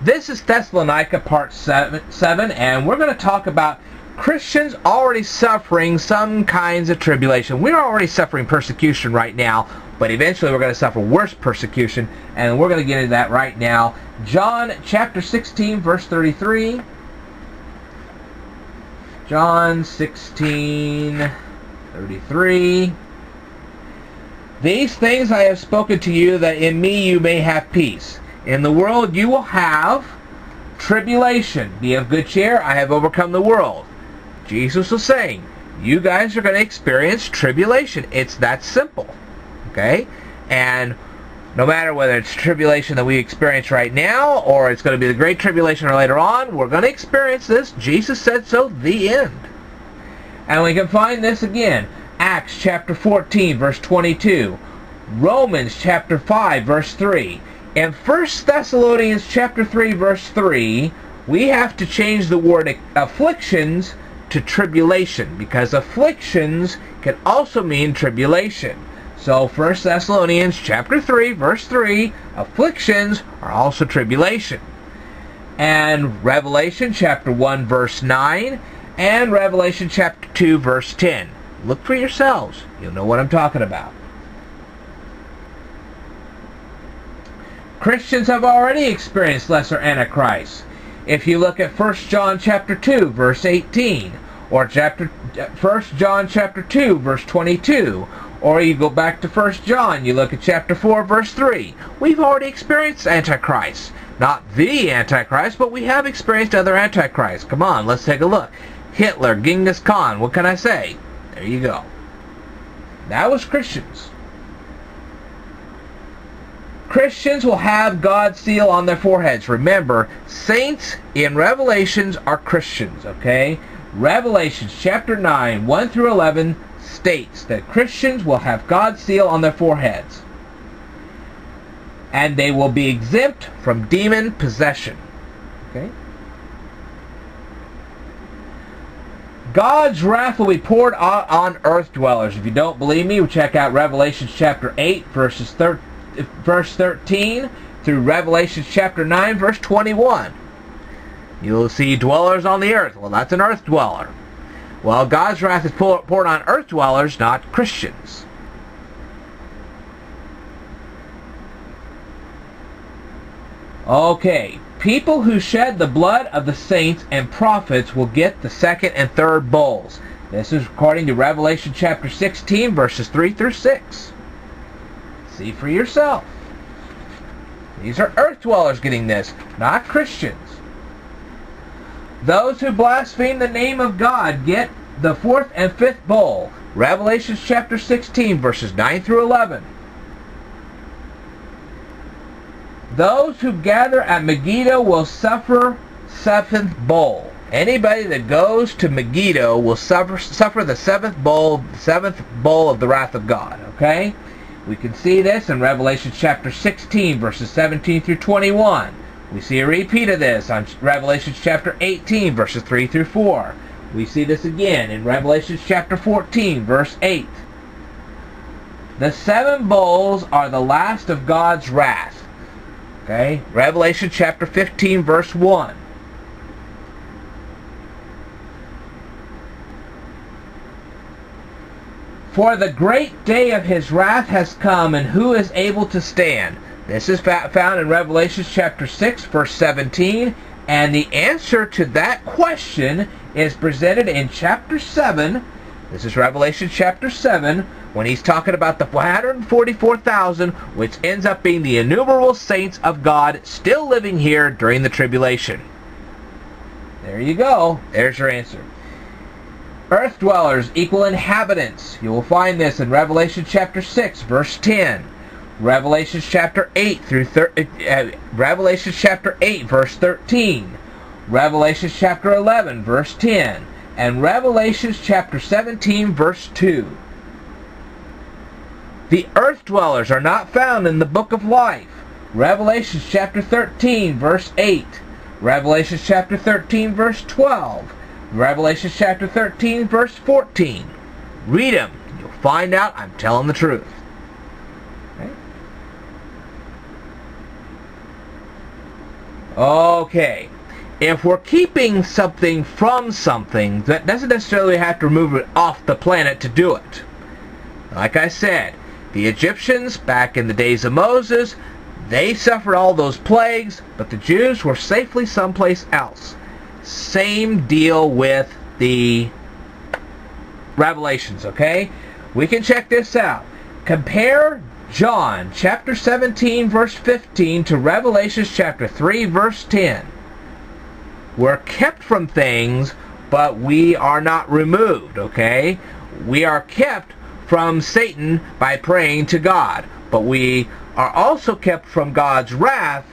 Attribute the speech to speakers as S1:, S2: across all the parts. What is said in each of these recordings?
S1: This is Thessalonica Part 7, and we're going to talk about Christians already suffering some kinds of tribulation. We're already suffering persecution right now, but eventually we're going to suffer worse persecution, and we're going to get into that right now. John chapter 16, verse 33. John 16, 33. These things I have spoken to you, that in me you may have peace. In the world you will have tribulation. Be of good cheer, I have overcome the world. Jesus was saying, you guys are going to experience tribulation. It's that simple. Okay? And no matter whether it's tribulation that we experience right now, or it's going to be the great tribulation or later on, we're going to experience this. Jesus said so, the end. And we can find this again. Acts chapter 14, verse 22. Romans chapter 5, verse 3. In 1 Thessalonians chapter 3, verse 3, we have to change the word afflictions to tribulation, because afflictions can also mean tribulation. So 1 Thessalonians chapter 3, verse 3, afflictions are also tribulation. And Revelation chapter 1, verse 9, and Revelation chapter 2, verse 10. Look for yourselves. You'll know what I'm talking about. Christians have already experienced lesser antichrists. If you look at 1 John chapter 2, verse 18, or 1 John chapter 2, verse 22, or you go back to 1 John, you look at chapter 4, verse 3. We've already experienced antichrists. Not the antichrist, but we have experienced other antichrists. Come on, let's take a look. Hitler, Genghis Khan, what can I say? There you go. That was Christians. Christians will have God's seal on their foreheads. Remember, saints in Revelations are Christians, okay? Revelations chapter 9, 1 through 11 states that Christians will have God's seal on their foreheads. And they will be exempt from demon possession. Okay? God's wrath will be poured out on earth dwellers. If you don't believe me, check out Revelation chapter 8, verse 13 through Revelation chapter 9, verse 21. You'll see dwellers on the earth. Well, that's an earth dweller. Well, God's wrath is poured on earth dwellers, not Christians. Okay, people who shed the blood of the saints and prophets will get the second and third bowls. This is according to Revelation chapter 16, verses 3 through 6. See for yourself. These are earth dwellers getting this, not Christians. Those who blaspheme the name of God get the fourth and fifth bowl. Revelation chapter 16, verses 9 through 11. Those who gather at Megiddo will suffer seventh bowl. Anybody that goes to Megiddo will suffer the seventh bowl of the wrath of God. Okay? We can see this in Revelation chapter 16, verses 17 through 21. We see a repeat of this on Revelation chapter 18, verses 3 through 4. We see this again in Revelation chapter 14, verse 8. The seven bowls are the last of God's wrath. Okay? Revelation chapter 15, verse 1. For the great day of his wrath has come, and who is able to stand? This is found in Revelation chapter 6, verse 17, and the answer to that question is presented in chapter 7. This is Revelation chapter 7, when he's talking about the 144,000, which ends up being the innumerable saints of God still living here during the tribulation. There you go. There's your answer. Earth dwellers equal inhabitants. You will find this in Revelation chapter 6, verse 10. Revelation chapter 8 Revelation chapter 8, verse 13. Revelation chapter 11, verse 10. And Revelation chapter 17, verse 2. The earth dwellers are not found in the book of life. Revelation chapter 13, verse 8. Revelation chapter 13, verse 12. Revelation chapter 13, verse 14. Read them. You'll find out I'm telling the truth. Okay? Okay. If we're keeping something from something, that doesn't necessarily have to remove it off the planet to do it. Like I said, the Egyptians, back in the days of Moses, they suffered all those plagues, but the Jews were safely someplace else. Same deal with the Revelations, okay? We can check this out. Compare John chapter 17 verse 15 to Revelations chapter 3 verse 10. We're kept from things, but we are not removed, okay? We are kept from Satan by praying to God, but we are also kept from God's wrath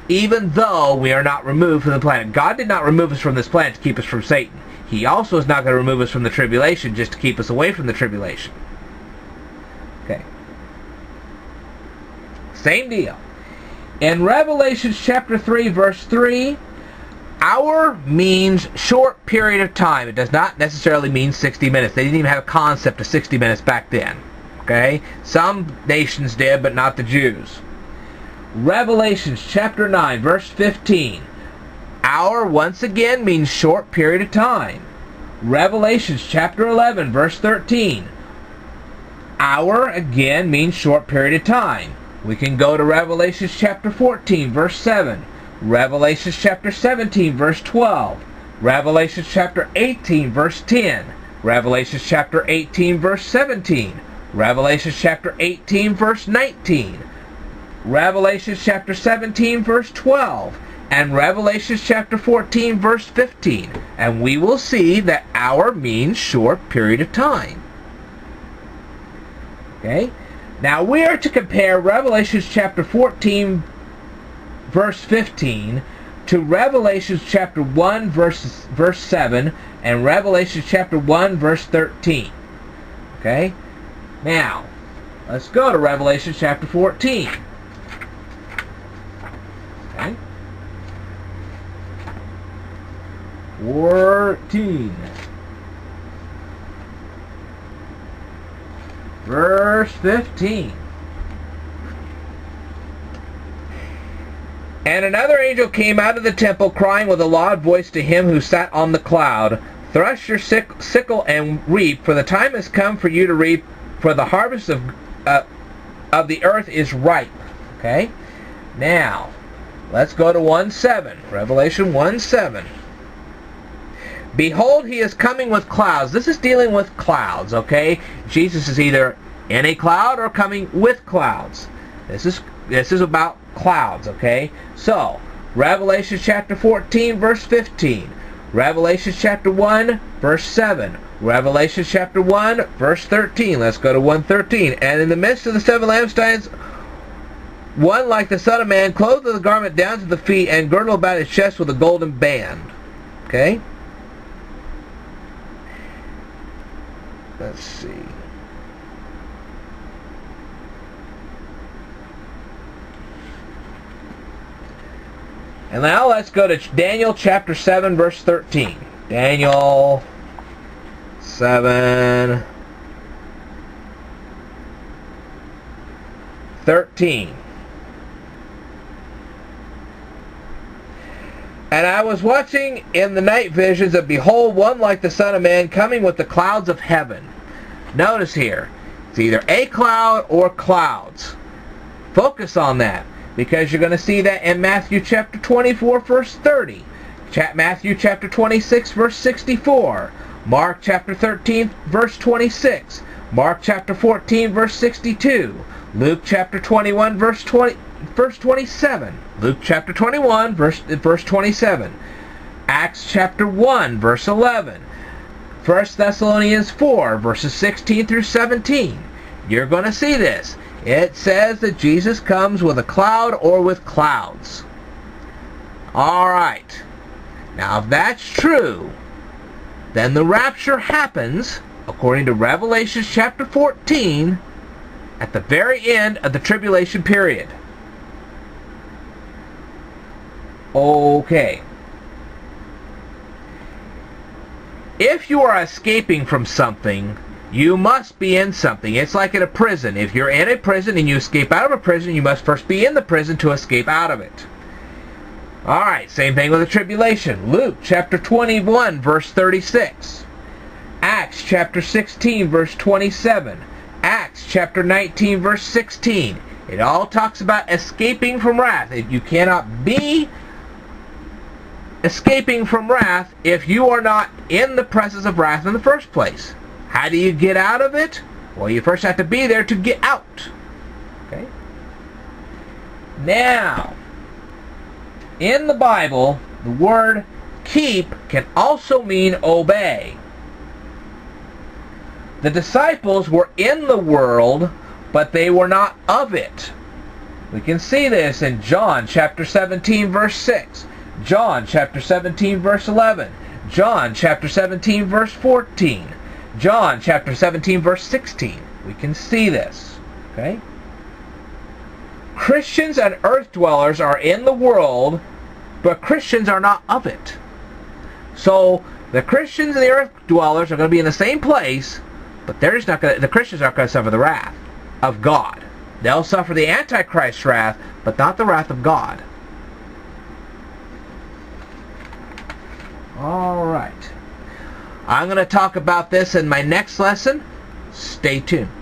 S1: even though we are not removed from the planet. God did not remove us from this planet to keep us from Satan. He also is not going to remove us from the tribulation just to keep us away from the tribulation. Okay. Same deal. In Revelation chapter 3 verse 3, hour means short period of time. It does not necessarily mean 60 minutes. They didn't even have a concept of 60 minutes back then. Okay? Some nations did, but not the Jews. Revelation chapter 9 verse 15. Hour once again means short period of time. Revelation chapter 11 verse 13. Hour again means short period of time. We can go to Revelation chapter 14 verse 7. Revelation chapter 17 verse 12. Revelation chapter 18 verse 10. Revelation chapter 18 verse 17. Revelation chapter 18 verse 19. Revelation chapter 17 verse 12. And Revelation chapter 14 verse 15. And we will see that hour means short period of time. Okay? Now we are to compare Revelation chapter 14 verse 15 to Revelation chapter 1 verse 7 and Revelation chapter 1 verse 13. Okay? Now, let's go to Revelation chapter 14. Okay? 14. Verse 15. And another angel came out of the temple, crying with a loud voice to him who sat on the cloud, "Thrust your sickle and reap, for the time has come for you to reap, for the harvest of the earth is ripe." Okay? Now, let's go to 1:7. Revelation 1:7. Behold, he is coming with clouds. This is dealing with clouds, okay? Jesus is either in a cloud or coming with clouds. This is about clouds, okay? So, Revelation chapter 14, verse 15. Revelation chapter 1, verse 7. Revelation chapter 1, verse 13. Let's go to 1:13. And in the midst of the seven lampstands, one like the Son of Man, clothed with a garment down to the feet, and girdled about his chest with a golden band. Okay? Let's see. And now let's go to Daniel chapter 7 verse 13. Daniel 7 13. And I was watching in the night visions, and behold, one like the Son of Man coming with the clouds of heaven. Notice here, it's either a cloud or clouds. Focus on that, because you're going to see that in Matthew chapter 24 verse 30, Matthew chapter 26 verse 64, Mark chapter 13 verse 26, Mark chapter 14 verse 62, Luke chapter 21 verse 27, Luke chapter 21 verse 27, Acts chapter 1 verse 11, 1 Thessalonians 4 verses 16 through 17. You're going to see this. It says that Jesus comes with a cloud or with clouds. Alright. Now if that's true, then the rapture happens, according to Revelation chapter 14, at the very end of the tribulation period. Okay. If you are escaping from something, you must be in something. It's like in a prison. If you're in a prison and you escape out of a prison, you must first be in the prison to escape out of it. Alright, same thing with the tribulation. Luke chapter 21, verse 36. Acts chapter 16, verse 27. Acts chapter 19, verse 16. It all talks about escaping from wrath. You cannot be escaping from wrath if you are not in the presence of wrath in the first place. How do you get out of it? Well, you first have to be there to get out. Okay? Now, in the Bible, the word keep can also mean obey. The disciples were in the world, but they were not of it. We can see this in John chapter 17, verse 6. John chapter 17, verse 11. John chapter 17, verse 14. John chapter 17, verse 16. We can see this. Okay? Christians and earth dwellers are in the world, but Christians are not of it. So the Christians and the earth dwellers are going to be in the same place, but they're just not going to, the Christians aren't going to suffer the wrath of God. They'll suffer the Antichrist's wrath, but not the wrath of God. Alright. I'm going to talk about this in my next lesson. Stay tuned.